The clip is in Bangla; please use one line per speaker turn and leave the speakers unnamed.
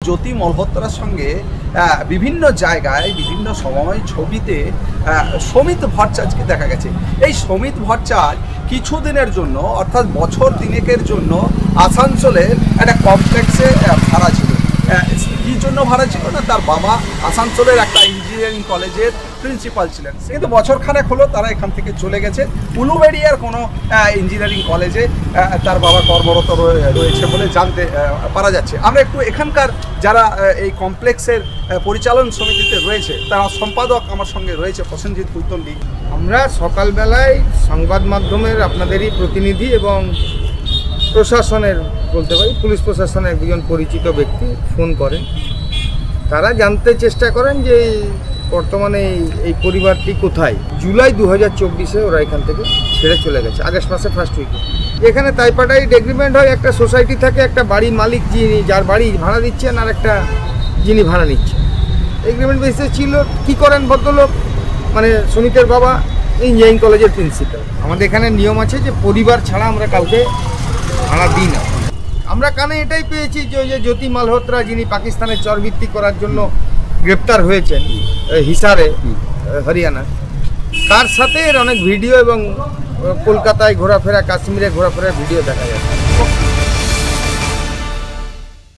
জ্যোতি মালহোত্রার সঙ্গে বিভিন্ন জায়গায় বিভিন্ন সময় ছবিতে সমিত ভট্টাচার্যকে দেখা গেছে। এই সমিত ভট্টাচার্য কিছুদিনের জন্য অর্থাৎ বছর তিনেকের জন্য আসানসোলের একটা কমপ্লেক্সে ভাড়া ছিল। কী জন্য ভাড়া ছিল না, তার বাবা আসানসোলের একটা ইঞ্জিনিয়ারিং কলেজের প্রিন্সিপাল ছিলেন, কিন্তু বছরখানেক হলো তারা এখান থেকে চলে গেছে। উলুবেড়িয়ার কোনো ইঞ্জিনিয়ারিং কলেজে তার বাবা কর্মরত রয়েছে বলে জানতে পারা যাচ্ছে। আমরা একটু এখানকার যারা এই কমপ্লেক্সের পরিচালন সমিতিতে রয়েছে তারা সম্পাদক আমার সঙ্গে রয়েছে প্রসেনজিৎ কুইতন্ডি।
আমরা সকালবেলায় সংবাদ মাধ্যমের আপনাদেরই প্রতিনিধি এবং প্রশাসনের বলতে পারি পুলিশ প্রশাসনের একজন পরিচিত ব্যক্তি ফোন করেন। তারা জানতে চেষ্টা করেন যে বর্তমানে এই পরিবারটি কোথায়। জুলাই 2024-এ ওরা এখান থেকে ছেড়ে চলে গেছে, আগস্ট মাসে ফার্স্ট উইকে। এখানে তাইপাটাই এগ্রিমেন্ট হয়, একটা সোসাইটি থাকে, একটা বাড়ির মালিক যিনি যার বাড়ি ভাড়া দিচ্ছেন আর একটা যিনি ভাড়া নিচ্ছেন। এগ্রিমেন্ট বেসিসে ছিল। কী করেন ভদ্রলোক, মানে সুমিতের বাবা ইঞ্জিনিয়ারিং কলেজের প্রিন্সিপাল। আমাদের এখানে নিয়ম আছে যে পরিবার ছাড়া আমরা কাউকে ভাড়া দিই না। আমরা কানে এটাই পেয়েছি যে ওই যে জ্যোতি মালহোত্রা যিনি পাকিস্তানে চরবৃত্তি করার জন্য গ্রেপ্তার হয়েছেন হিসারে হরিয়ানা, তার সাথে এর অনেক ভিডিও এবং কলকাতায় ঘোরাফেরা, কাশ্মীরে ঘোরাফেরার ভিডিও দেখা যাচ্ছে।